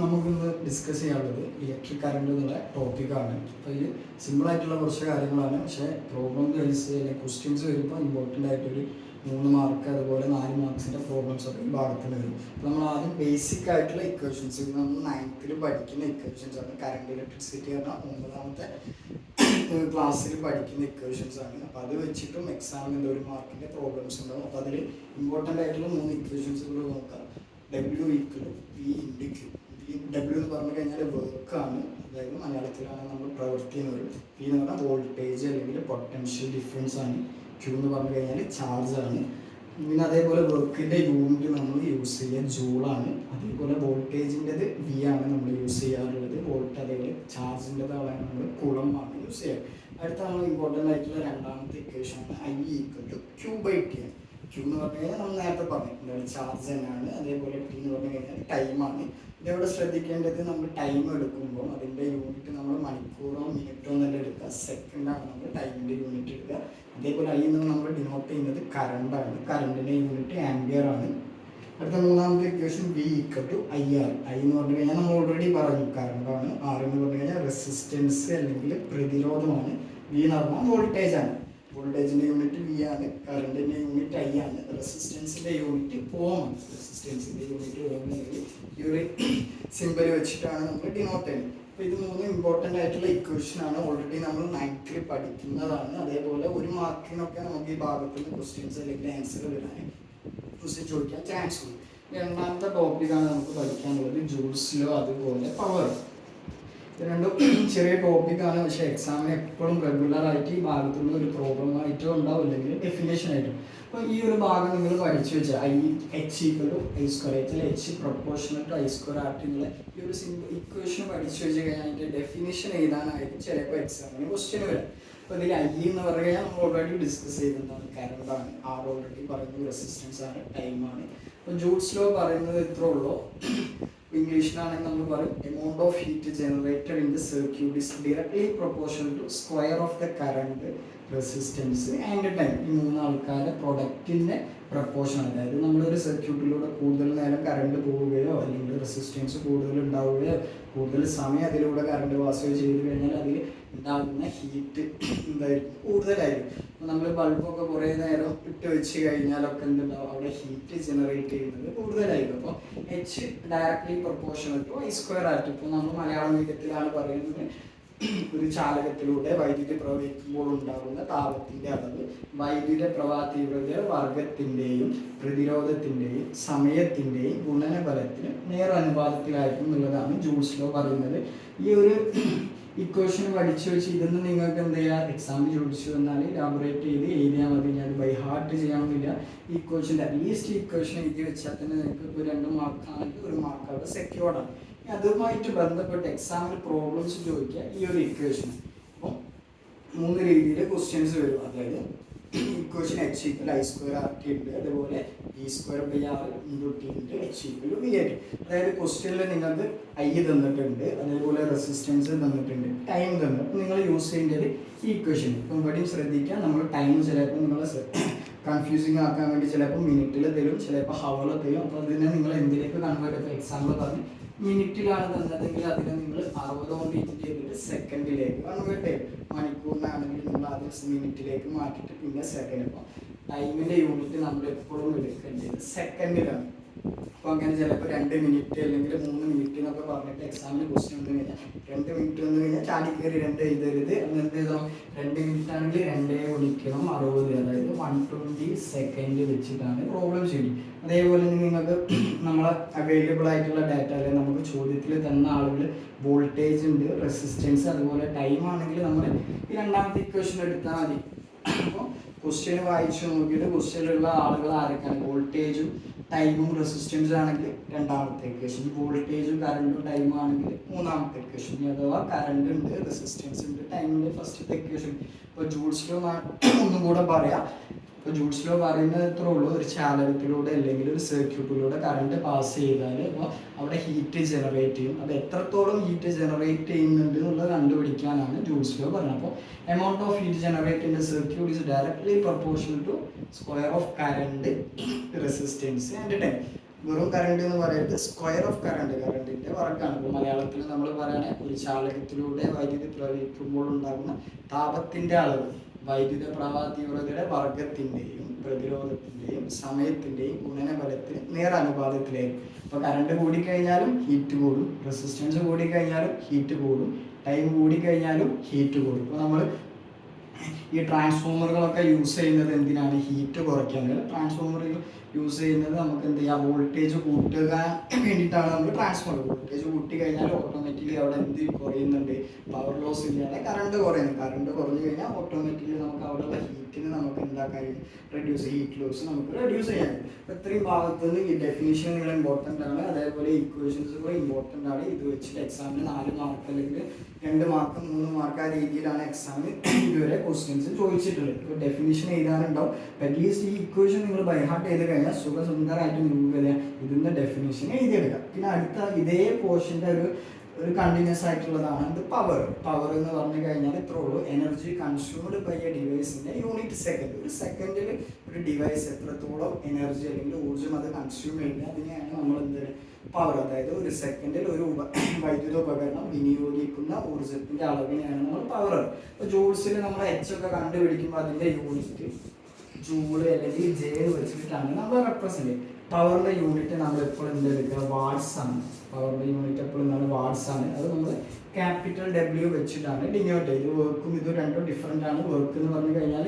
നമുക്കിന്ന് ഡിസ്കസ് ചെയ്യാനുള്ളത് electric current എന്നുള്ള ടോപ്പിക്കാണ്. അപ്പോൾ ഇത് സിമ്പിളായിട്ടുള്ള കുറച്ച് കാര്യങ്ങളാണ്, പക്ഷേ പ്രോബ്ലം ബേസ് അല്ലെങ്കിൽ ക്വസ്റ്റ്യൻസ് വരുമ്പോൾ ഇമ്പോർട്ടൻ്റ് ആയിട്ടൊരു 3 മാർക്ക് അതുപോലെ 4 മാർക്സിൻ്റെ പ്രോബ്ലംസ് ഒക്കെ ഈ ഭാഗത്തിൽ വരും. അപ്പോൾ നമ്മൾ ആദ്യം ബേസിക് ആയിട്ടുള്ള ഇക്വേഷൻസ്, നമ്മൾ 9th പഠിക്കുന്ന ഇക്വേഷൻസ് ആണ്. കറണ്ട് ഇലക്ട്രിസിറ്റി പറഞ്ഞാൽ 9ാമത്തെ ക്ലാസ്സിൽ പഠിക്കുന്ന ഇക്വേഷൻസ് ആണ്. അപ്പോൾ അത് വെച്ചിട്ടും എക്സാമിൻ്റെ 1 മാർക്കിൻ്റെ പ്രോബ്ലംസ് ഉണ്ടാവും. അപ്പോൾ അതിൽ ഇമ്പോർട്ടൻ്റ് ആയിട്ടുള്ള 3 ഇക്വേഷൻസുകൾ നോക്കാം. W equal P into Q. W എന്ന് പറഞ്ഞു കഴിഞ്ഞാൽ വർക്കാണ്, അതായത് മലയാളത്തിലാണ് നമ്മൾ പ്രവൃത്തി എന്ന് പറയും. P എന്ന് പറഞ്ഞാൽ വോൾട്ടേജ് അല്ലെങ്കിൽ പൊട്ടൻഷ്യൽ ഡിഫറൻസ് ആണ്. Q എന്ന് പറഞ്ഞു കഴിഞ്ഞാൽ ചാർജ് ആണ്. പിന്നെ അതേപോലെ വർക്കിൻ്റെ യൂണിറ്റ് നമ്മൾ യൂസ് ചെയ്യുക ജൂളാണ്. അതേപോലെ വോൾട്ടേജിൻ്റെത് V ആണ് നമ്മൾ യൂസ് ചെയ്യാറുള്ളത്. വോൾട്ട് അതേപോലെ ചാർജിൻ്റെതാണ് നമ്മൾ കുളം ആണ് യൂസ് ചെയ്യുക. അടുത്ത നമ്മൾ ഇമ്പോർട്ടൻ്റ് ആയിട്ടുള്ള 2ാമത്തെ ഇക്വേഷനാണ് I equal to Q/T. Q എന്ന് പറഞ്ഞു കഴിഞ്ഞാൽ നമ്മൾ നേരത്തെ പറഞ്ഞു ചാർജ് തന്നെയാണ്. അതേപോലെ T എന്ന് പറഞ്ഞു കഴിഞ്ഞാൽ ടൈമാണ്. ഇതേപോലെ ശ്രദ്ധിക്കേണ്ടത്, നമ്മൾ ടൈം എടുക്കുമ്പോൾ അതിൻ്റെ യൂണിറ്റ് നമ്മൾ മണിക്കൂറോ മിനിറ്റോ എന്നല്ല എടുക്കുക, സെക്കൻഡാണ് നമ്മൾ ടൈമിൻ്റെ യൂണിറ്റ് എടുക്കുക. അതേപോലെ I എന്ന് നമ്മൾ ഡിനോട്ട് ചെയ്യുന്നത് കറണ്ടാണ്. കറണ്ടിൻ്റെ യൂണിറ്റ് ആംപിയർ ആണ്. അടുത്ത 3ാമത്തെ equation V equal to IR. I എന്ന് പറഞ്ഞു കഴിഞ്ഞാൽ നമ്മൾ ഓൾറെഡി പറഞ്ഞു കറണ്ടാണ്. R എന്ന് പറഞ്ഞു കഴിഞ്ഞാൽ റെസിസ്റ്റൻസ് അല്ലെങ്കിൽ പ്രതിരോധമാണ്. V എന്ന് പറഞ്ഞാൽ വോൾട്ടേജ് ആണ്. വോൾട്ടേജിൻ്റെ യൂണിറ്റ് V ആണ്, കറണ്ടിൻ്റെ യൂണിറ്റ് I ആണ്, റെസിസ്റ്റൻസിൻ്റെ യൂണിറ്റ് ഓം ആണ്. റെസിസ്റ്റൻസിൻ്റെ യൂണിറ്റ് ഓം എങ്കിൽ ഈ ഒരു സിമ്പിൾ വെച്ചിട്ടാണ് നമ്മൾ ഡിനോട്ട് ചെയ്യുന്നത്. അപ്പോൾ ഇത് 3 ഇമ്പോർട്ടൻ്റ് ആയിട്ടുള്ള ഇക്വേഷനാണ്. ഓൾറെഡി നമ്മൾ 9th പഠിക്കുന്നതാണ്. അതേപോലെ 1 മാർക്കിനൊക്കെ നമുക്ക് ഈ ഭാഗത്ത് നിന്ന് ക്വസ്റ്റ്യൻസ് അല്ലെങ്കിൽ ആൻസർ വരാൻ ക്വസ്റ്റ്യൻ ചോദിക്കാൻ ചാൻസ് ഉണ്ട്. 2ാമത്തെ ടോപ്പിക്കാണ് നമുക്ക് പഠിക്കാനുള്ളത് ജൂൾസ് ലോ അതുപോലെ പവർ. ഇത് രണ്ടും ചെറിയ ടോപ്പിക്കാണ്, പക്ഷേ എക്സാമിന് എപ്പോഴും റെഗുലറായിട്ട് ഈ ഭാഗത്തുനിന്ന് ഒരു പ്രോബ്ലം ആയിട്ടോ ഉണ്ടാവും, അല്ലെങ്കിൽ ഡെഫിനേഷൻ ആയിട്ടും. അപ്പോൾ ഈ ഒരു ഭാഗം നിങ്ങൾ പഠിച്ചു വെച്ചാൽ H equal to I square, H proportional to I square ആയിട്ടുള്ള ഈ ഒരു സിമ്പിൾ ഇക്വേഷൻ പഠിച്ചു വെച്ച് കഴിഞ്ഞാൽ അതിൻ്റെ ഡെഫിനേഷൻ എഴുതാനായിട്ട് ചിലപ്പോൾ എക്സാമിന് ക്വസ്റ്റ്യൻ വരും. അപ്പോൾ ഇതിൽ I എന്ന് പറയുക നമ്മൾ ഓൾറെഡി ഡിസ്കസ് ചെയ്തിട്ടുണ്ടാണ്, കറണ്ടാണ്. R ഓൾറെഡി പറയുന്നത് റെസിസ്റ്റൻസ് ആണ്, ടൈമാണ്. അപ്പോൾ ജൂൾസ് ലോ പറയുന്നത് ഇത്ര ഉള്ളൂ. ഇംഗ്ലീഷിലാണെങ്കിൽ നമ്മൾ പറയും amount of heat generated in the circuit is directly proportional to square of the current, resistance and time. ഈ 3 ആൾക്കാരുടെ പ്രൊഡക്റ്റിൻ്റെ പ്രപ്പോർഷൻ, അതായത് നമ്മളൊരു സർക്യൂട്ടിലൂടെ കൂടുതൽ നേരം കറണ്ട് പോവുകയോ അല്ലെങ്കിൽ റെസിസ്റ്റൻസ് കൂടുതൽ ഉണ്ടാവുകയോ കൂടുതൽ സമയം അതിലൂടെ കറണ്ട് പാസ് ചെയ്ത് കഴിഞ്ഞാൽ അതിൽ ഉണ്ടാകുന്ന ഹീറ്റ് എന്തായിരിക്കും, കൂടുതലായിരിക്കും. അപ്പോൾ നമ്മൾ ബൾബൊക്കെ കുറേ നേരം ഇട്ട് വെച്ച് കഴിഞ്ഞാലൊക്കെ എന്തുണ്ടാവും, അവിടെ ഹീറ്റ് ജനറേറ്റ് ചെയ്യുന്നത് കൂടുതലായിരിക്കും. അപ്പോൾ H directly proportional to I square ആയിട്ട്. ഇപ്പോൾ നമ്മൾ മലയാളം മീഡിയത്തിലാണ് പറയുന്നത്, ഒരു ചാലകത്തിലൂടെ വൈദ്യുതി പ്രവഹിക്കുമ്പോൾ ഉണ്ടാകുന്ന താപത്തിൻ്റെ അളവ് വൈദ്യുത പ്രവാഹ തീവ്രത വർഗത്തിൻ്റെയും പ്രതിരോധത്തിൻ്റെയും സമയത്തിൻ്റെയും ഗുണനഫലത്തിന് നേരനുപാതത്തിലായിരിക്കും എന്നുള്ളതാണ് ജൂൾസ് ലോ പറയുന്നത്. ഈ ഒരു ഇക്വേഷൻ പഠിച്ചു വെച്ച് ഇതൊന്നും നിങ്ങൾക്ക് എന്ത് ചെയ്യുക, എക്സാമിൽ ചോദിച്ചു വന്നാൽ ഇലാബറേറ്റ് ചെയ്ത് എഴുതിയാൽ മതി. ഞാൻ ബൈ ഹാർട്ട് ചെയ്യണമെന്നില്ല. ഈ ഇക്വേഷൻ്റെ അറ്റ്ലീസ്റ്റ് ഈ ഇക്വേഷൻ എഴുതി വെച്ചാൽ തന്നെ നിങ്ങൾക്ക് ഇപ്പോൾ 2 മാർക്കാണെങ്കിൽ 1 മാർക്ക് അവിടെ സെക്യൂർഡാണ്. അതുമായിട്ട് ബന്ധപ്പെട്ട് എക്സാമിൽ പ്രോബ്ലംസ് ചോദിക്കുക ഈ ഒരു ഇക്വേഷൻ. അപ്പം 3 രീതിയിൽ ക്വസ്റ്റ്യൻസ് വരും. അതായത് equation H equal I square RT ഉണ്ട്, അതുപോലെ E square by R into T ഉണ്ട്, H ഈക്വൽ V ആയിട്ട്. അതായത് ക്വസ്റ്റ്യനിൽ നിങ്ങൾക്ക് I തന്നിട്ടുണ്ട്, അതേപോലെ റെസിസ്റ്റൻസ് തന്നിട്ടുണ്ട്, ടൈം തന്നു. അപ്പോൾ നിങ്ങൾ യൂസ് ചെയ്യേണ്ടത് ഈ ഇക്വേഷൻ. ഇപ്പം ഇവിടെയും ശ്രദ്ധിക്കുക, നമ്മൾ ടൈം ചിലപ്പോൾ നിങ്ങൾ കൺഫ്യൂസിങ് ആക്കാൻ വേണ്ടി ചിലപ്പോൾ മിനിറ്റിൽ തരും, ചിലപ്പോൾ ഹവറിൽ തരും. അപ്പോൾ അതിനെ നിങ്ങൾ എന്തിലേക്ക് കൺവേർട്ട് ചെയ്യും, എക്സാമ്പിൾ പറഞ്ഞ് മിനിറ്റിലാണ് തന്നതെങ്കിൽ അതിനെ നിങ്ങൾ 60 കൊണ്ട് ഇൻറ്റു ചെയ്തിട്ട് സെക്കൻഡിലേക്ക് കൺവേർട്ട് ചെയ്യും. മണിക്കൂറിനാണെങ്കിൽ നിങ്ങൾ ആദ്യം മിനിറ്റിലേക്ക് മാറ്റിയിട്ട് പിന്നെ സെക്കൻഡ്. അപ്പോൾ ടൈമിൻ്റെ യൂണിറ്റ് നമ്മൾ എപ്പോഴും എടുക്കേണ്ടത് സെക്കൻഡിലാണ്. അപ്പോൾ അങ്ങനെ ചിലപ്പോൾ 2 മിനിറ്റ് അല്ലെങ്കിൽ 3 മിനിറ്റ് എന്നൊക്കെ പറഞ്ഞിട്ട് എക്സാമിന് ക്വസ്റ്റ്യൻ വന്നു കഴിഞ്ഞാൽ 2 മിനിറ്റ് വന്നു കഴിഞ്ഞാൽ ചാടി കയറി 2 എഴുതരുത്. എന്ത് ചെയ്തോ, 2 മിനിറ്റ് ആണെങ്കിൽ 2 ഗുണിക്കണം 60, അതായത് 120 സെക്കൻഡ് വെച്ചിട്ടാണ് പ്രോബ്ലം ചെയ്യും. അതേപോലെ നിങ്ങൾക്ക് നമ്മളെ അവൈലബിൾ ആയിട്ടുള്ള ഡാറ്റ, അല്ലെങ്കിൽ നമുക്ക് ചോദ്യത്തിൽ തന്ന ആളുകൾ വോൾട്ടേജ് ഉണ്ട്, റെസിസ്റ്റൻസ്, അതുപോലെ ടൈം ആണെങ്കിൽ നമ്മൾ ഈ 2ാമത്തെ ഇക്വേഷൻ എടുത്താൽ മതി. അപ്പോൾ ക്വസ്റ്റ്യൻ വായിച്ചു നോക്കിയിട്ട് ക്വസ്റ്റ്യനിലുള്ള ആളുകൾ ആരൊക്കെയാണ്, വോൾട്ടേജും ടൈമും റെസിസ്റ്റൻസും ആണെങ്കിൽ 2ാമത്തെ ഇക്വേഷൻ, വോൾട്ടേജും കറണ്ടും ടൈമും ആണെങ്കിൽ 3ാമത്തെ ഇക്വേഷൻ, അഥവാ കറണ്ട് ഉണ്ട്, റെസിസ്റ്റൻസ് ഉണ്ട്, ടൈമിൻ്റെ ഫസ്റ്റത്തെ ഇക്വേഷൻ. ഇപ്പോൾ ജൂൾസ് ലോ ഒന്നും കൂടെ പറയാം. ഇപ്പോൾ ജൂൾസ് ലോ പറയുന്നത് എത്ര ഉള്ളൂ, ഒരു ചാലകത്തിലൂടെ അല്ലെങ്കിൽ ഒരു സർക്യൂട്ടിലൂടെ കറണ്ട് പാസ് ചെയ്താൽ അപ്പോൾ അവിടെ ഹീറ്റ് ജനറേറ്റ് ചെയ്യും. അത് എത്രത്തോളം ഹീറ്റ് ജനറേറ്റ് ചെയ്യുന്നുണ്ട് എന്നുള്ളത് കണ്ടുപിടിക്കാനാണ് ജൂൾസ് ലോ പറയുന്നത്. അപ്പോൾ amount of heat generate in the circuit is directly proportional to square of current, resistance and time. വെറും കറണ്ട് എന്ന് പറയുന്നത് സ്ക്വയർ ഓഫ് കറണ്ടിന്റെ വർക്കാണ്. ഇപ്പോൾ മലയാളത്തിൽ നമ്മൾ പറയുകയാണെങ്കിൽ ഒരു ചാലകത്തിലൂടെ വൈദ്യുതി പ്രവഹിക്കുമ്പോൾ ഉണ്ടാകുന്ന താപത്തിന്റെ അളവ് വൈദ്യുത പ്രവാഹ തീവ്രതയുടെ വർഗത്തിന്റെയും പ്രതിരോധത്തിന്റെയും സമയത്തിന്റെയും ഗുണനഫലത്തിന് നേരനുപാതത്തിലായിരിക്കും. ഇപ്പോൾ കറണ്ട് കൂടിക്കഴിഞ്ഞാലും ഹീറ്റ് കൂടും, റെസിസ്റ്റൻസ് കൂടിക്കഴിഞ്ഞാലും ഹീറ്റ് കൂടും, ടൈം കൂടിക്കഴിഞ്ഞാലും ഹീറ്റ് കൂടും. ഇപ്പോൾ നമ്മൾ ഈ ട്രാൻസ്ഫോമറുകളൊക്കെ യൂസ് ചെയ്യുന്നത് എന്തിനാണ്? ഹീറ്റ് കുറയ്ക്കാൻ. ട്രാൻസ്ഫോമറുകൾ യൂസ് ചെയ്യുന്നത് നമുക്ക് എന്ത് ചെയ്യാം, വോൾട്ടേജ് കൂട്ടുക വേണ്ടിയിട്ടാണ്. നമ്മൾ ട്രാൻസ്ഫോമർ വോൾട്ടേജ് കൂട്ടി കഴിഞ്ഞാൽ ഓട്ടോമാറ്റിക്കലി അവിടെ എന്ത് കുറയുന്നുണ്ട്, പവർ ലോസ് ഇല്ലാതെ കറണ്ട് കുറയുന്നു. കറണ്ട് കുറഞ്ഞു കഴിഞ്ഞാൽ ഓട്ടോമാറ്റിക്കലി നമുക്ക് അവിടെയുള്ള ഹീറ്റിന് നമുക്ക് എന്താക്കാൻ റെഡ്യൂസ്, ഹീറ്റ് ലോസ് നമുക്ക് റെഡ്യൂസ് ചെയ്യാൻ. അപ്പോൾ ഇത്രയും ഭാഗത്തുനിന്ന് ഈ ഡെഫിനിഷനുകൾ ഇമ്പോർട്ടൻ്റ് ആണ്, അതേപോലെ ഇക്വേഷൻസുകൾ ഇമ്പോർട്ടൻ്റ് ആണ്. ഇത് വെച്ചിട്ട് എക്സാമിന് 4 മാർക്ക് അല്ലെങ്കിൽ 2 മാർക്ക് 3 മാർക്ക് ആ രീതിയിലാണ് എക്സാമിന് ഇതുവരെ ക്വസ്റ്റ്യൻസ് ചോദിച്ചിട്ടുള്ളത്. ഇപ്പോൾ ഡെഫിനിഷൻ എഴുതാനുണ്ടാവും. അറ്റ്ലീസ്റ്റ് ഈ ഇക്വേഷൻ നിങ്ങൾ ബൈഹാർട്ട് ചെയ്ത് കഴിഞ്ഞാൽ സുഖസുന്ദരമായിട്ട് നിങ്ങൾക്ക് ഇതിൻ്റെ ഡെഫിനിഷൻ എഴുതിയെടുക്കാം. പിന്നെ അടുത്ത ഇതേ പോർഷൻ്റെ ഒരു കണ്ടിന്യൂസ് ആയിട്ടുള്ളതാണ് ഇത് പവർ. പവർ എന്ന് പറഞ്ഞു കഴിഞ്ഞാൽ ഇത്രേ ഉള്ളൂ, എനർജി കൺസ്യൂംഡ് ബൈ എ ഡിവൈസിൻ്റെ യൂണിറ്റ് സെക്കൻഡ്. ഒരു സെക്കൻഡിൽ ഒരു ഡിവൈസ് എത്രത്തോളം എനർജി അല്ലെങ്കിൽ ഊർജ്ജം അത് കൺസ്യൂം ചെയ്യുന്നത്, അതിനെയാണ് നമ്മൾ എന്ത് പവർ. അതായത് ഒരു സെക്കൻഡിൽ ഒരു വൈദ്യുത ഉപകരണം വിനിയോഗിക്കുന്ന ഊർജ്ജത്തിൻ്റെ അളവിനെയാണ് നമ്മൾ പവർ. ഇപ്പോൾ ജൂൾസിൽ നമ്മൾ എച്ച് ഒക്കെ കണ്ടുപിടിക്കുമ്പോൾ അതിൻ്റെ യൂണിറ്റ് ജൂള് അല്ലെങ്കിൽ ജെ വെച്ചിട്ടാണ് നമ്മൾ റെപ്രസെന്റ് ചെയ്യുന്നത്. പവറിന്റെ യൂണിറ്റ് നമ്മൾ എപ്പോഴും എന്തെടുക്കുക, വാട്ട്സ് ആണ്. പവറിന്റെ യൂണിറ്റ് എപ്പോഴും എന്താണ്, വാട്ട്സ് ആണ്. അത് നമ്മൾ ക്യാപിറ്റൽ ഡബ്ല്യു വെച്ചിട്ടാണ് ഡിനോട്ട് ചെയ്ത്. വർക്കും ഇത് രണ്ടും ഡിഫറെൻ്റ് ആണ്. വർക്ക് എന്ന് പറഞ്ഞു കഴിഞ്ഞാൽ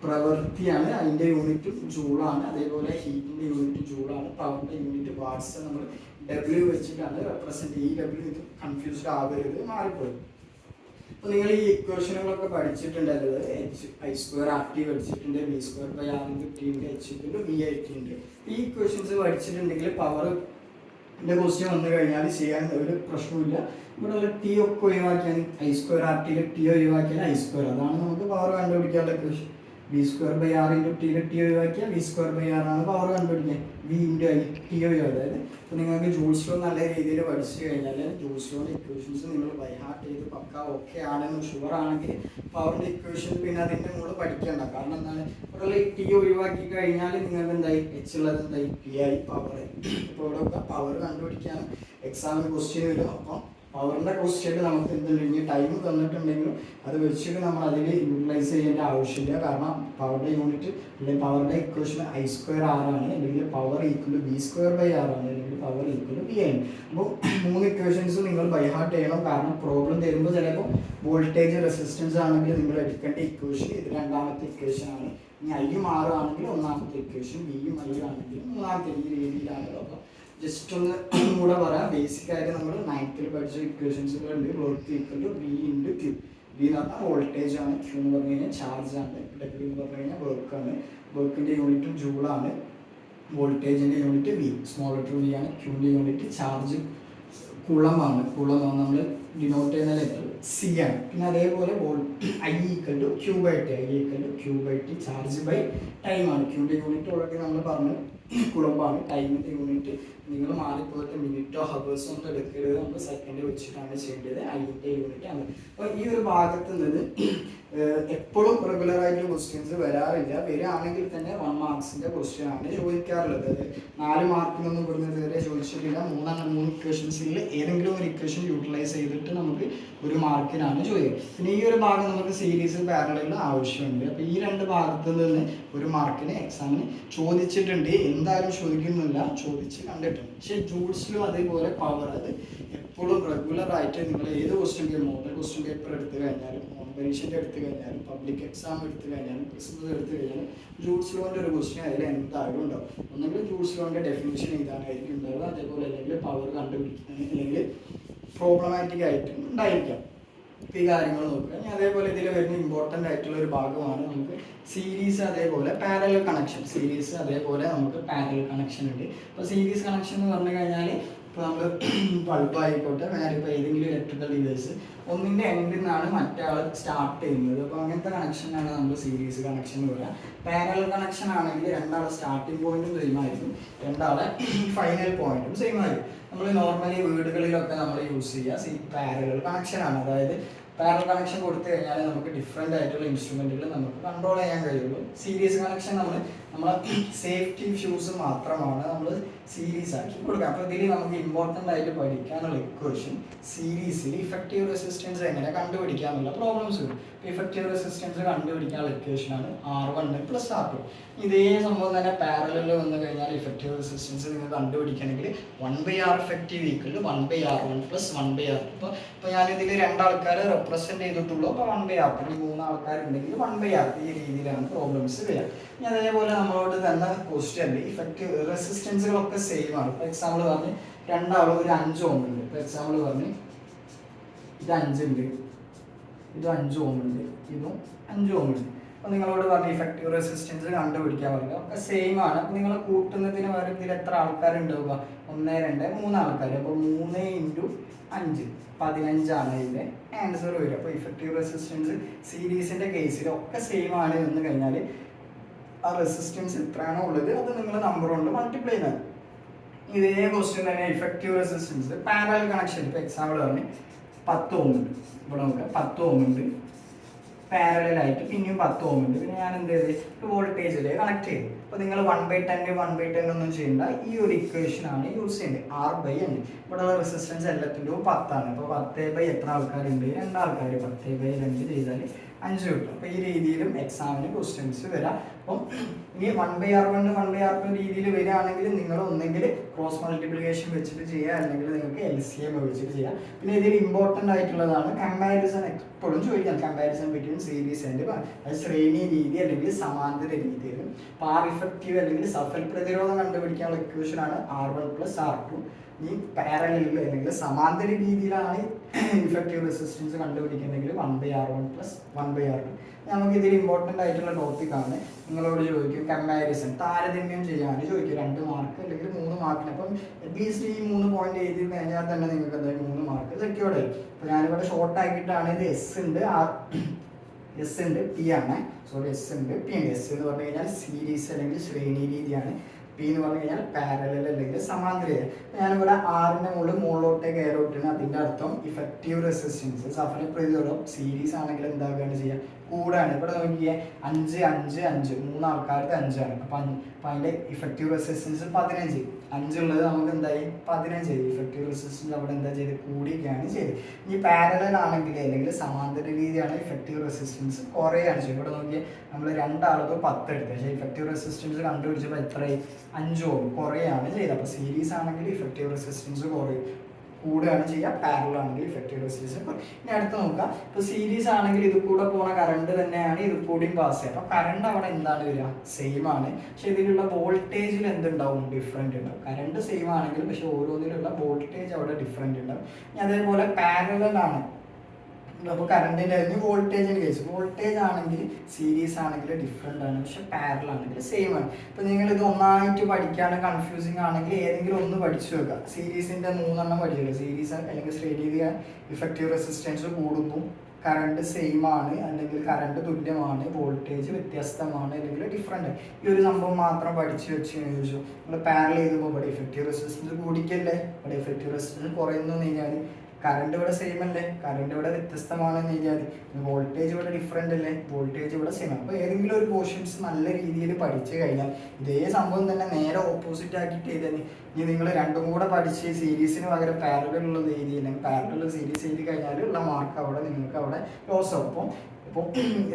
പ്രവൃത്തിയാണ്, അതിൻ്റെ യൂണിറ്റ് ജൂളാണ്. അതേപോലെ ഹീറ്റിൻ്റെ യൂണിറ്റ് ജൂളാണ്, പവറിൻ്റെ യൂണിറ്റ് വാട്ട്സ്. നമ്മൾ ഡബ്ല്യു വെച്ചിട്ടാണ് റെപ്രസെന്റ്. ഈ ഡബ്ല്യു ഇത് കൺഫ്യൂസ്ഡ് ആവരുത്, മാറിപ്പോയി. അപ്പോൾ നിങ്ങൾ ഈ ഇക്വേഷനുകളൊക്കെ പഠിച്ചിട്ടുണ്ടല്ലോ, h²RT പഠിച്ചിട്ടുണ്ട്, v²/r/t ഉണ്ട്, h/v/t ഉണ്ട്. ഈ ഇക്വേഷൻസ് പഠിച്ചിട്ടുണ്ടെങ്കിൽ പവറിൻ്റെ ക്വസ്റ്റ്യൻ വന്നു കഴിഞ്ഞാൽ ചെയ്യാൻ ഒരു പ്രശ്നമില്ല. ഇവിടെ ഉള്ള ടി ഒക്കെ ഒഴിവാക്കിയാൽ i²RT ടി ഒഴിവാക്കിയാൽ i². അതാണ് നമുക്ക് പവർ കണ്ടുപിടിക്കാനുള്ള ഇക്വേഷൻ. v²/r/t ടി ഒഴിവാക്കിയാൽ v²/r ആണ് പവർ കണ്ടുപിടിക്കുക. v/t ഒഴിവാക്കുക. അതായത് ഇപ്പോൾ നിങ്ങൾക്ക് ജൂൾസ് ലോ നല്ല രീതിയിൽ പഠിച്ചു കഴിഞ്ഞാൽ ജൂൾസ് ലോയുടെ ഇക്വേഷൻസ് നിങ്ങൾ ബൈഹാർട്ട് ചെയ്ത് പക്ക ഓക്കെ ആണെന്ന് ഷുവർ ആണെങ്കിൽ പവറിൻ്റെ ഇക്വേഷൻ പിന്നെ അതിൻ്റെ നിങ്ങൾ പഠിക്കേണ്ട. കാരണം എന്താണ്, ഇവിടെ ടി ഒഴിവാക്കി കഴിഞ്ഞാൽ നിങ്ങൾക്ക് എന്തായി, എച്ച് ഉള്ളത് എന്തായി, പി ആയി പവർ. ഇപ്പോൾ ഇവിടെ പവർ കണ്ടുപിടിക്കാൻ എക്സാമിന് ക്വസ്റ്റ്യൻ വരും. അപ്പം പവറിൻ്റെ ക്വസ്റ്റ്യൻ നമുക്ക് എന്തുണ്ടെങ്കിൽ ടൈം തന്നിട്ടുണ്ടെങ്കിലും അത് വെച്ചിട്ട് നമ്മൾ അതിൽ യൂട്ടിലൈസ് ചെയ്യേണ്ട ആവശ്യമില്ല. കാരണം പവറിൻ്റെ യൂണിറ്റ് അല്ലെങ്കിൽ പവറിൻ്റെ ഇക്വേഷൻ i²r ആണ്, അല്ലെങ്കിൽ പവർ ഈക്വൽ v²/r ആണ്, അല്ലെങ്കിൽ പവർ ഈക്വൽ v ആണ്. അപ്പോൾ 3 ഇക്വേഷൻസ് നിങ്ങൾ ബൈഹാർട്ട് ചെയ്യണം. കാരണം പ്രോബ്ലം തരുമ്പോൾ ചിലപ്പോൾ വോൾട്ടേജ് റെസിസ്റ്റൻസ് ആണെങ്കിൽ നിങ്ങൾ എടുക്കേണ്ട ഇക്വേഷൻ ഇത് രണ്ടാമത്തെ ഇക്വേഷൻ ആണ്. ഇനി i മാറുകയാണെങ്കിൽ ഒന്നാമത്തെ ഇക്വേഷൻ, v i ആണെങ്കിൽ മൂന്നാമത്തെ. ഈ രീതിയിലാണല്ലോ. അപ്പോൾ ജസ്റ്റ് ഒന്ന് കൂടെ പറയാം. ബേസിക് ആയിട്ട് നമ്മൾ 9th പഠിച്ച ഇക്വേഷൻസുകളുണ്ട്. Work equal to v × q. v എന്ന് പറഞ്ഞാൽ വോൾട്ടേജ് ആണ്, q എന്ന് പറഞ്ഞു കഴിഞ്ഞാൽ ചാർജ് ആണ്, w എന്ന് പറഞ്ഞു കഴിഞ്ഞാൽ വർക്കാണ്. വർക്കിൻ്റെ യൂണിറ്റും ജൂളാണ്, വോൾട്ടേജിൻ്റെ unit v, small letter v ആണ്. q-ൻ്റെ യൂണിറ്റ് ചാർജ് കുളമാണ്. കുളമാണ് നമ്മൾ ഡിനോട്ട് ചെയ്യുന്ന ലെറ്റർ സി ആണ്. പിന്നെ അതേപോലെ i = q/t. i = q/t charge by time ആണ്. q-ൻ്റെ യൂണിറ്റ് ഓൾറെഡി നമ്മൾ പറഞ്ഞു കുളമ്പാണ്. ടൈമിൻ്റെ യൂണിറ്റ് നിങ്ങൾ മാറിപ്പോയിട്ട് മിനിറ്റോ ഹവേഴ്സോ ഒന്നും എടുക്കരുത്, നമ്മൾ സെക്കൻഡ് വെച്ചിട്ടാണ് ചെയ്യേണ്ടത്. i-ൻ്റെ യൂണിറ്റ് ആണ്. അപ്പോൾ ഈ ഒരു ഭാഗത്ത് നിന്ന് എപ്പോഴും റെഗുലർ ആയിട്ട് ക്വസ്റ്റ്യൻസ് വരാറില്ല. വരികയാണെങ്കിൽ തന്നെ 1 മാർക്സിൻ്റെ ക്വസ്റ്റ്യൻ ആണ് ചോദിക്കാറുള്ളത്. 4 മാർക്കിനൊന്നും ഇവിടുന്ന് ഇതുവരെ ചോദിച്ചിട്ടില്ല. 3 ഇക്വേഷൻസിൽ ഏതെങ്കിലും ഒരു ഇക്വേഷൻ യൂട്ടിലൈസ് ചെയ്തിട്ട് നമുക്ക് 1 മാർക്കിനാണ് ചോദിക്കുക. പിന്നെ ഈ ഒരു ഭാഗം നമുക്ക് സീരീസ് പാരലൽ ആവശ്യമുണ്ട്. അപ്പോൾ ഈ 2 ഭാഗത്ത് നിന്ന് 1 മാർക്കിന് എക്സാമിന് ചോദിച്ചിട്ടുണ്ട്. എന്തായാലും ചോദിക്കുന്നില്ല, ചോദിച്ച് കണ്ടിട്ടുണ്ട്. പക്ഷേ ജൂൾസിലും അതേപോലെ പവർ അത് എപ്പോഴും റെഗുലർ ആയിട്ട് നിങ്ങൾ ഏത് മോഡൽ ക്വസ്റ്റ്യൻ പേപ്പർ എടുത്തു കഴിഞ്ഞാലും, പരീക്ഷൻ്റെ എടുത്തു കഴിഞ്ഞാലും, പബ്ലിക് എക്സാം എടുത്തു കഴിഞ്ഞാലും, ക്രിസ്മസ് എടുത്തു കഴിഞ്ഞാലും ജൂൾസ് ലോൻ്റെ ഒരു ക്വസ്റ്റ്യൻ അതിൽ എന്തായാലും ഉണ്ടാവും. ഒന്നെങ്കിൽ ജൂൾസ് ലോൻ്റെ ഡെഫിനിഷൻ എഴുതാനായിരിക്കും ഉണ്ടാവുക, അതേപോലെ അല്ലെങ്കിൽ പവർ കണ്ടുപിടിക്കാൻ, അല്ലെങ്കിൽ പ്രോബ്ലമാറ്റിക് ആയിട്ട് ഉണ്ടായിരിക്കാം. ഈ കാര്യങ്ങൾ നോക്കുക. അതേപോലെ ഇതിൽ വരുന്ന ഇമ്പോർട്ടൻ്റ് ആയിട്ടുള്ള ഒരു ഭാഗമാണ് നമുക്ക് സീരീസ്, അതേപോലെ പാരലൽ കണക്ഷൻ. സീരീസ് അതേപോലെ നമുക്ക് പാരലൽ കണക്ഷൻ ഉണ്ട്. അപ്പോൾ സീരീസ് കണക്ഷൻ എന്ന് പറഞ്ഞു കഴിഞ്ഞാൽ ഇപ്പോൾ നമ്മൾ ബൾബ് ആയിക്കോട്ടെ, വേറെ ഇപ്പോൾ ഏതെങ്കിലും ഇലക്ട്രിക്കൽ ഡിവൈസ് ഒന്നിൻ്റെ എൻഡിൽ നിന്നാണ് മറ്റേ ആൾ സ്റ്റാർട്ട് ചെയ്യുന്നത്. അപ്പോൾ അങ്ങനത്തെ കണക്ഷനാണ് നമ്മൾ സീരീസ് കണക്ഷൻ എന്ന് പറയുക. പാരലൽ കണക്ഷൻ ആണെങ്കിൽ രണ്ടാളെ സ്റ്റാർട്ടിംഗ് പോയിന്റും സെയിം ആയിരിക്കും, രണ്ടാളെ ഫൈനൽ പോയിന്റും സെയിം ആയിരിക്കും. നമ്മൾ നോർമലി വീടുകളിലൊക്കെ നമ്മൾ യൂസ് ചെയ്യുക പാരലൽ കണക്ഷനാണ്. അതായത് പാരലൽ കണക്ഷൻ കൊടുത്തു കഴിഞ്ഞാൽ നമുക്ക് ഡിഫറെൻ്റ് ആയിട്ടുള്ള ഇൻസ്ട്രുമെൻറ്റുകൾ നമുക്ക് കൺട്രോൾ ചെയ്യാൻ കഴിയുള്ളൂ. സീരീസ് കണക്ഷൻ നമ്മൾ നമ്മളെ സേഫ്റ്റി ഇഷ്യൂസ് മാത്രമാണ് നമ്മൾ സീരീസ് ആക്കി കൊടുക്കുക. അപ്പോൾ ഇതിൽ നമുക്ക് ഇമ്പോർട്ടൻ്റ് ആയിട്ട് പഠിക്കാനുള്ള ഇക്വേഷൻ സീരീസിൽ ഇഫക്റ്റീവ് റെസിസ്റ്റൻസ് എങ്ങനെ കണ്ടുപിടിക്കാനുള്ള പ്രോബ്ലംസ് വരും. ഇഫക്റ്റീവ് റെസിസ്റ്റൻസ് കണ്ടുപിടിക്കാനുള്ള ഇക്വേഷനാണ് R1 + R2. ഇതേ സംഭവം തന്നെ പാരലൽ വന്നു കഴിഞ്ഞാൽ ഇഫക്റ്റീവ് റെസിസ്റ്റൻസ് നിങ്ങൾ കണ്ടുപിടിക്കണമെങ്കിൽ 1/R effective equal 1/R1 + 1/R2. ഇപ്പോൾ ഞാനിതിൽ രണ്ടാൾക്കാർ റെപ്രസെൻറ്റ് ചെയ്തിട്ടുള്ളൂ. അപ്പോൾ 1/R2. ഇനി 3 ആൾക്കാരുണ്ടെങ്കിൽ 1/R2. ഈ രീതിയിലാണ് പ്രോബ്ലംസ് വരിക. ഇനി അതേപോലെ നമ്മളോട് തന്ന ക്വസ്റ്റ്യനിൽ ഇഫക്റ്റീവ് റെസിസ്റ്റൻസുകളൊക്കെ സെയിം ആണ്. ഫോർ എക്സാമ്പിൾ പറഞ്ഞ് രണ്ടാളും ഒരു 5 ഓം ഉണ്ട്. ഫോർ എക്സാമ്പിൾ പറഞ്ഞ് ഇത് 5 ഉണ്ട്, ഇത് 5 ഓം ഉണ്ട്, ഇതും 5 ഓം ഉണ്ട്. അപ്പോൾ നിങ്ങളോട് പറഞ്ഞ ഇഫക്റ്റീവ് റെസിസ്റ്റൻസ് കണ്ടുപിടിക്കാൻ പറയുക. ഒക്കെ സെയിം ആണ്. അപ്പോൾ നിങ്ങൾ കൂട്ടുന്നതിന് പകരം ഇതിൽ എത്ര ആൾക്കാരുണ്ടാവുക? 1, 2, 3 ആൾക്കാർ. അപ്പോൾ 3 × 5 15 ഇതിൻ്റെ ആൻസർ വരും. അപ്പോൾ ഇഫക്റ്റീവ് റെസിസ്റ്റൻസ് സീരീസിൻ്റെ കേസിൽ ഒക്കെ സെയിം ആണ് എന്ന് കഴിഞ്ഞാൽ ആ റെസിസ്റ്റൻസ് എത്രയാണോ ഉള്ളത് അത് നിങ്ങൾ നമ്പർ കൊണ്ട് മൾട്ടിപ്ലൈ ചെയ്താൽ. ഇതേ ക്വസ്റ്റ്യൻ തന്നെ ഇഫക്റ്റീവ് റെസിസ്റ്റൻസ് പാരലൽ കണക്ഷൻ. ഇപ്പോൾ എക്സാമ്പിൾ പറഞ്ഞ് 10 ഓം ഉണ്ട്. ഇവിടെ നോക്കുക 10 ഓം ഉണ്ട്. പാരലായിട്ട് പിന്നെയും 10 ഓം ഉണ്ട്. പിന്നെ ഞാൻ എന്ത് ചെയ്ത് വോൾട്ടേജിൽ കണക്ട് ചെയ്തു. അപ്പോൾ നിങ്ങൾ 1/10 1/10 ഒന്നും ചെയ്യേണ്ട. ഈ ഒരു ഇക്വേഷനാണ് യൂസ് ചെയ്യേണ്ടത്. R/N. ഇവിടെ റെസിസ്റ്റൻസ് എല്ലാത്തിൻ്റെയും 10 ആണ്. അപ്പോൾ 10/, എത്ര ആൾക്കാരുണ്ട്? 2 ആൾക്കാർ. 10/2 ചെയ്താൽ 5 കിട്ടും. അപ്പോൾ ഈ രീതിയിലും എക്സാമിന് ക്വസ്റ്റ്യൻസ് വരാം. അപ്പം ഇനി 1/R1 1/R2 രീതിയിൽ വരികയാണെങ്കിൽ നിങ്ങൾ ഒന്നെങ്കിൽ ക്രോസ് മൾട്ടിപ്ലിക്കേഷൻ വെച്ചിട്ട് ചെയ്യുക, അല്ലെങ്കിൽ നിങ്ങൾക്ക് LCM വെച്ചിട്ട് ചെയ്യാം. പിന്നെ ഇതിൽ ഇമ്പോർട്ടൻ്റ് ആയിട്ടുള്ളതാണ് കമ്പാരിസൺ. എപ്പോഴും ചോദിക്കാം കമ്പാരിസൺ ബിറ്റ്വീൻ സീരീസ് ആൻഡ് അത് ശ്രേണി രീതി അല്ലെങ്കിൽ സമാന്തര രീതിയിൽ. അപ്പോൾ R ഇഫക്റ്റീവ് അല്ലെങ്കിൽ സഫൽ പ്രതിരോധം കണ്ടുപിടിക്കാനുള്ള ഇക്വേഷനാണ് R1 + R2. ഈ പാരലലിൽ അല്ലെങ്കിൽ സമാന്തര രീതിയിലാണ് ഇഫക്റ്റീവ് റെസിസ്റ്റൻസ് കണ്ടുപിടിക്കുന്നെങ്കിൽ 1/R1 + 1/R2. നമുക്ക് ഇതിൽ ഇമ്പോർട്ടൻ്റ് ആയിട്ടുള്ള ടോപ്പിക്കാണ്. നിങ്ങളോട് ചോദിക്കും കമ്പാരിസൺ, താരതമ്യം ചെയ്യാൻ ചോദിക്കും. 2 മാർക്ക് അല്ലെങ്കിൽ 3 മാർക്കിന്. അപ്പം അറ്റ്ലീസ്റ്റ് ഈ 3 പോയിന്റ് എഴുതി കഴിഞ്ഞാൽ തന്നെ നിങ്ങൾക്ക് എന്തായാലും 3 മാർക്ക് സെക്യൂർഡ് ആയി. അപ്പോൾ ഞാനിവിടെ ഷോർട്ട് ആക്കിയിട്ടാണ്. ഇത് S ഉണ്ട്, P ആണ്. സോറി, S ഉണ്ട്, P ഉണ്ട്. S എന്ന് പറഞ്ഞു കഴിഞ്ഞാൽ സീരീസ് അല്ലെങ്കിൽ ശ്രേണി രീതിയാണ്. P എന്ന് പറഞ്ഞു കഴിഞ്ഞാൽ പാരലൽ അല്ലെങ്കിൽ സമാന്തര. ഞാനിവിടെ R-ന്റെ മുകളിലോട്ടേക്ക് ഏറോട്ടിന് അതിൻ്റെ അർത്ഥം ഇഫക്റ്റീവ് റെസിസ്റ്റൻസ് സഫല പ്രതിരോധം സീരീസ് ആണെങ്കിൽ എന്താക്കുകയാണ് ചെയ്യുക? കൂടാണ്. ഇവിടെ നോക്കിയേ 5 5 5 3 ആൾക്കാർക്ക് 5 ആണ്. അപ്പം അതിൻ്റെ ഇഫക്റ്റീവ് റെസിസ്റ്റൻസ് 15. 5 ഉള്ളത് നമുക്ക് എന്തായി? 15. ഇഫക്റ്റീവ് റെസിസ്റ്റൻസ് അവിടെ എന്താ ചെയ്ത്? കൂടിയൊക്കെയാണ് ചെയ്ത്. ഇനി പാരലൽ ആണെങ്കിൽ അല്ലെങ്കിൽ സമാന്തര രീതിയാണ് ഇഫക്റ്റീവ് റെസിസ്റ്റൻസ് കുറയാണ് ചെയ്യും. ഇവിടെ നോക്കിയാൽ നമ്മൾ 2 ആൾക്ക് 10 എടുത്ത്, പക്ഷേ ഇഫക്റ്റീവ് റെസിസ്റ്റൻസ് കണ്ടുപിടിച്ചപ്പോൾ എത്രയായി? 5 ഓം കുറയാണ് ചെയ്തത്. അപ്പോൾ സീരീസ് ആണെങ്കിൽ ഇഫക്റ്റീവ് റെസിസ്റ്റൻസ് കൂടുകയാണ് ചെയ്യുക. പാരലൽ ആണെങ്കിൽ ഇഫക്റ്റീവ് റെസിസ്റ്റൻസ് കുറയും. ഇനി അടുത്ത് നോക്കാം. ഇപ്പോൾ സീരീസ് ആണെങ്കിൽ ഇത് കൂടെ പോണ കറണ്ട് തന്നെയാണ് ഇത് കൂടിയും പാസ് ചെയ്യുക. അപ്പോൾ കറണ്ട് അവിടെ എന്താണ് വരിക? സെയിം ആണ്. പക്ഷെ ഇതിലുള്ള വോൾട്ടേജിൽ എന്തുണ്ടാവും? ഡിഫറൻറ്റ് ഉണ്ടാവും. കറണ്ട് സെയിം ആണെങ്കിൽ പക്ഷെ ഓരോന്നിലുള്ള വോൾട്ടേജ് അവിടെ ഡിഫറൻറ്റ് ഉണ്ടാവും. ഇനി അതേപോലെ പാരലൽ ആണ്. അപ്പോൾ കറണ്ടിൻ്റെ വോൾട്ടേജിൻ്റെ കേസ്, വോൾട്ടേജ് ആണെങ്കിൽ സീരീസ് ആണെങ്കിൽ ഡിഫറെൻ്റ് ആണ്, പക്ഷെ പാരലൽ ആണെങ്കിൽ സെയിം ആണ്. ഇപ്പോൾ നിങ്ങളിത് ഒന്നായിട്ട് പഠിക്കാൻ കൺഫ്യൂസിങ് ആണെങ്കിൽ ഏതെങ്കിലും ഒന്ന് പഠിച്ചു വെക്കുക. സീരീസിൻ്റെ 3 എണ്ണം പഠിച്ചു. സീരീസ് അല്ലെങ്കിൽ ശ്രേണിക ഇഫക്റ്റീവ് റെസിസ്റ്റൻസ് കൂടുന്നു, കറണ്ട് സെയിം ആണ് അല്ലെങ്കിൽ കറണ്ട് തുല്യമാണ്, വോൾട്ടേജ് വ്യത്യസ്തമാണ് അല്ലെങ്കിൽ ഡിഫറെൻ്റ്. ഈ ഒരു സംഭവം മാത്രം പഠിച്ചു വെച്ച് ചോദിച്ചു. നമ്മൾ പാരലൽ ചെയ്തുമ്പോൾ ഇവിടെ ഇഫക്റ്റീവ് റെസിസ്റ്റൻസ് കൂടിക്കല്ലേ, ഇവിടെ ഇഫക്റ്റീവ് റെസിസ്റ്റൻസ് കുറയുന്നു എന്ന് കഴിഞ്ഞാൽ കറണ്ട് ഇവിടെ സെയിം അല്ലേ, കറണ്ട് ഇവിടെ വ്യത്യസ്തമാണെന്ന് കഴിഞ്ഞാൽ വോൾട്ടേജ് ഇവിടെ ഡിഫറെൻ്റ് അല്ലേ, വോൾട്ടേജ് ഇവിടെ സെയിം ആണ്. അപ്പോൾ ഏതെങ്കിലും ഒരു പോർഷൻസ് നല്ല രീതിയിൽ പഠിച്ചു കഴിഞ്ഞാൽ ഇതേ സംഭവം തന്നെ നേരെ ഓപ്പോസിറ്റ് ആക്കിയിട്ട് ചെയ്താൽ ഇനി നിങ്ങൾ രണ്ടും കൂടെ പഠിച്ച് സീരീസിന് പകരം പാരലലുള്ള രീതി അല്ലെങ്കിൽ പാരലൽ സീരീസ് ചെയ്ത് കഴിഞ്ഞാൽ ഉള്ള മാർക്ക് അവിടെ നിങ്ങൾക്ക് അവിടെ ലോസ് ആവും. അപ്പോൾ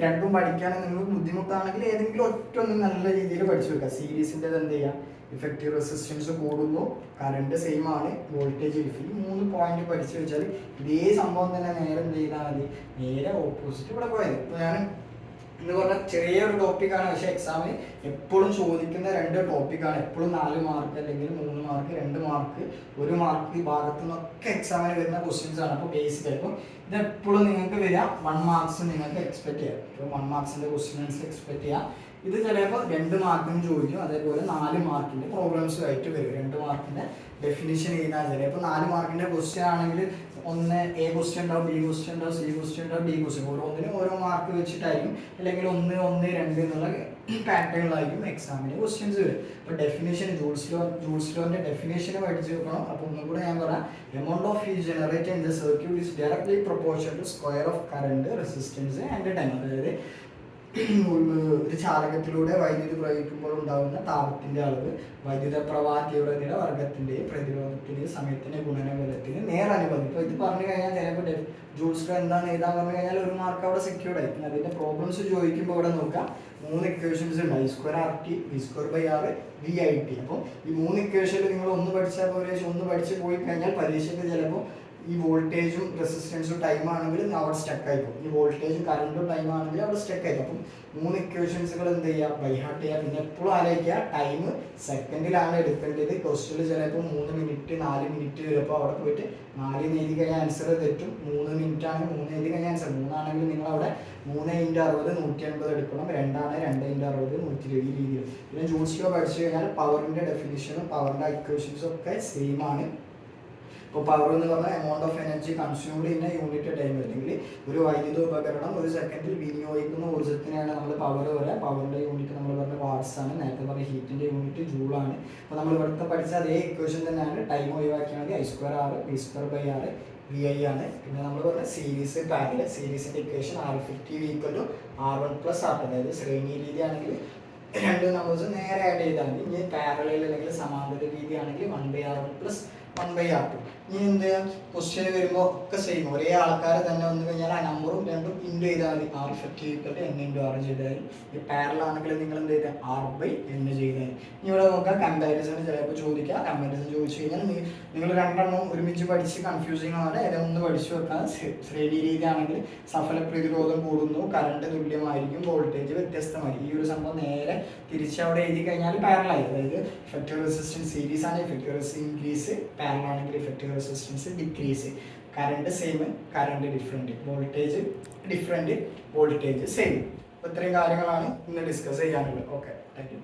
രണ്ടും പഠിക്കാൻ നിങ്ങൾക്ക് ബുദ്ധിമുട്ടാണെങ്കിൽ ഏതെങ്കിലും ഒറ്റൊന്ന് നല്ല രീതിയിൽ പഠിച്ചു വെക്കുക. സീരീസിൻ്റെത് എന്ത് ചെയ്യുക? ഇഫക്റ്റീവ് റെസിസ്റ്റൻസ് കൂടുന്നു, കറണ്ട് സെയിം ആണ്, വോൾട്ടേജ് ഈ 3 പോയിന്റ് പഠിച്ചു വെച്ചാൽ ഇതേ സംഭവം തന്നെ നേരെ എന്ത് ചെയ്താൽ മതി? നേരെ ഓപ്പോസിറ്റ് ഇവിടെ പോയത്. ഇപ്പോൾ ഞാൻ എന്ന് പറഞ്ഞാൽ ചെറിയൊരു ടോപ്പിക്കാണ്, പക്ഷേ എക്സാമിന് എപ്പോഴും ചോദിക്കുന്ന 2 ടോപ്പിക്കാണ്. എപ്പോഴും 4 മാർക്ക് അല്ലെങ്കിൽ 3 മാർക്ക് 2 മാർക്ക് 1 മാർക്ക് ഈ ഭാഗത്തു നിന്നൊക്കെ എക്സാമിന് വരുന്ന ക്വസ്റ്റ്യൻസ് ആണ്. അപ്പോൾ ബേസിക് ആയിരിക്കും ഇത് എപ്പോഴും നിങ്ങൾക്ക് വരിക. 1 മാർക്സ് നിങ്ങൾക്ക് എക്സ്പെക്ട് ചെയ്യാം. ഇപ്പോൾ 1 മാർക്സിൻ്റെ ക്വസ്റ്റ്യൻസ് എക്സ്പെക്ട് ചെയ്യാം. ഇത് ചിലപ്പോൾ 2 മാർക്കിനും ചോദിക്കും, അതേപോലെ 4 മാർക്കിൻ്റെ പ്രോബ്ലംസും ആയിട്ട് വരും. 2 മാർക്കിൻ്റെ ഡെഫിനിഷൻ ചെയ്താൽ ചിലപ്പോൾ 4 മാർക്കിൻ്റെ ക്വസ്റ്റ്യൻ ആണെങ്കിൽ ഒന്ന് A ക്വസ്റ്റ്യൻ ഉണ്ടാവും, B ക്വസ്റ്റ്യൻ ഉണ്ടാവും, C ക്വസ്റ്റ്യൻ ഉണ്ടാവും, D ക്വസ്റ്റ്യൻ, ഓരോന്നിനും ഓരോ മാർക്ക് വെച്ചിട്ടായിരിക്കും, അല്ലെങ്കിൽ 1 1 2 എന്നുള്ള പാറ്റേണിലായിരിക്കും എക്സാമിന് ക്വസ്റ്റ്യൻസ് വരും. അപ്പോൾ ഡെഫിനേഷൻ ജൂൾസ് ലോന്റെ ഡെഫിനേഷൻ പഠിച്ച് വെക്കണം. അപ്പോൾ ഒന്നും കൂടെ ഞാൻ പറയാം, amount of heat generated in the circuit is directly proportional to square of current, resistance and time. അതായത് ഒരു ചാലകത്തിലൂടെ വൈദ്യുതി പ്രവഹിക്കുമ്പോൾ ഉണ്ടാകുന്ന താപത്തിന്റെ അളവ് വൈദ്യുത പ്രവാഹ തീവ്രതയുടെ വർഗത്തിന്റെയും പ്രതിരോധത്തിന്റെയും സമയത്തിന്റെ ഗുണനഫലത്തിന് നേരനുബന്ധം. ഇപ്പോൾ ഇത് പറഞ്ഞു കഴിഞ്ഞാൽ ചിലപ്പോൾ ജൂൾസ് ലോ എന്താണ് എഴുതാൻ പറഞ്ഞു കഴിഞ്ഞാൽ ഒരു മാർക്ക് അവിടെ സെക്യൂർഡ് ആയി. അതിന്റെ പ്രോബ്ലംസ് ചോദിക്കുമ്പോൾ ഇവിടെ നോക്കാം 3 ഇക്വേഷൻസ് ഉണ്ട്, I²RT, V²/R, VIT. അപ്പോൾ ഈ 3 ഇക്വേഷനിൽ നിങ്ങൾ ഒന്ന് പഠിച്ചാൽ പോലെ ഒന്ന് പഠിച്ച് പോയി കഴിഞ്ഞാൽ പരീക്ഷയ്ക്ക് ചിലപ്പോൾ ഈ വോൾട്ടേജും റെസിസ്റ്റൻസും ടൈം ആണെങ്കിൽ അവിടെ സ്റ്റക്ക് ആയിപ്പോൾ, ഈ വോൾട്ടേജും കറണ്ടും ടൈം ആണെങ്കിൽ അവിടെ സ്റ്റക്ക് ആയിപ്പോൾ. അപ്പം 3 ഇക്വേഷൻസുകൾ എന്ത് ചെയ്യുക, ബൈഹാർട്ട് ചെയ്യുക. പിന്നെ എപ്പോഴും ആലോചിക്കുക ടൈം സെക്കൻഡിലാണ് എടുക്കേണ്ടത്. ക്വസ്റ്റ്യനിൽ ചിലപ്പോൾ 3 മിനിറ്റ് 4 മിനിറ്റ് ചിലപ്പോൾ അവിടെ പോയിട്ട് 4 എഴുതി കഴിഞ്ഞാൽ ആൻസർ തെറ്റും. 3 മിനിറ്റ് ആണെങ്കിൽ 3 എഴുതി കഴിഞ്ഞാൽ ആൻസർ 3 ആണെങ്കിൽ നിങ്ങൾ അവിടെ 3 × 60 150 എടുക്കണം. 2 ആണ് 2 × 60 120 ഈ രീതിയിൽ. പിന്നെ ജൂൾസ് ലോ പഠിച്ചു കഴിഞ്ഞാൽ പവറിന്റെ ഡെഫിനിഷനും പവറിന്റെ ഇക്വേഷൻസും ഒക്കെ സെയിം ആണ്. ഇപ്പോൾ പവർ എന്ന് പറഞ്ഞാൽ amount of energy consumed in unit time, അല്ലെങ്കിൽ ഒരു വൈദ്യുത ഉപകരണം ഒരു സെക്കൻഡിൽ വിനിയോഗിക്കുന്ന ഊർജ്ജത്തിനെയാണ് നമ്മൾ പവർ പറയുക. പവറിന്റെ യൂണിറ്റ് നമ്മൾ പറഞ്ഞ വാട്ട്സ് ആണ്, നേരത്തെ പറഞ്ഞ ഹീറ്റിന്റെ യൂണിറ്റ് ജൂളാണ്. അപ്പോൾ നമ്മൾ ഇവിടുത്തെ പഠിച്ച അതേ ഇക്വേഷൻ തന്നെയാണ്. ടൈം ഒഴിവാക്കിയാൽ മതി. I²R, V²/R, VI ആണ്. പിന്നെ നമ്മൾ പറഞ്ഞ സീരീസ് പാരലൽ, സീരീസിന്റെ ഇക്വേഷൻ R50 R1 + R, അതായത് ശ്രേണി രീതി ആണെങ്കിൽ 2 നമ്പേഴ്സ് നേരെ ആഡ് ചെയ്താൽ മതി. ഇനി പാരലൽ അല്ലെങ്കിൽ സമാന്തര രീതി ആണെങ്കിൽ 1/R1 + 1/R2. ഇനി എന്ത് ക്വസ്റ്റ്യൻ വരുമ്പോൾ ഒക്കെ സെയിം, ഒരേ ആൾക്കാർ തന്നെ വന്നു കഴിഞ്ഞാൽ ആ നമ്പറും രണ്ടും ഇൻറ്റു ചെയ്താൽ മതി. R50 N × R ചെയ്താൽ. ഈ പാരലൽ ആണെങ്കിൽ നിങ്ങൾ എന്ത് ചെയ്താൽ R/N ചെയ്താൽ. ഇനി ഇവിടെ നോക്കാം കമ്പാരിസൺ ചിലപ്പോൾ ചോദിക്കുക. കമ്പാരിസൺ ചോദിച്ചു കഴിഞ്ഞാൽ നിങ്ങൾ രണ്ടെണ്ണം ഒരുമിച്ച് പഠിച്ച് കൺഫ്യൂസിങ് ആണ്, ഏതൊന്ന് പഠിച്ചു വെക്കാൻ. ശ്രേണി രീതി ആണെങ്കിൽ സഫല പ്രതിരോധം കൂടുന്നു, കറണ്ട് തുല്യമായിരിക്കും, വോൾട്ടേജ് വ്യത്യസ്തമായി. ഈ ഒരു സംഭവം നേരെ തിരിച്ച് അവിടെ എഴുതി കഴിഞ്ഞാൽ പാരലായി. അതായത് ഇഫക്റ്റീവ് റെസിസ്റ്റൻസ് സീരീസ് ആണ്, ഇഫക്റ്റീവ് റെസിസ്റ്റൻസ് ഇൻക്രീസ്. പാരലൽ ആണെങ്കിൽ effective resistance decrease. Current same, current different. Voltage different, voltage same. അപ്പോൾ ഇത്രയും കാര്യങ്ങളാണ് ഇന്ന് ഡിസ്കസ് ചെയ്യാനുള്ളത്. Okay, thank you.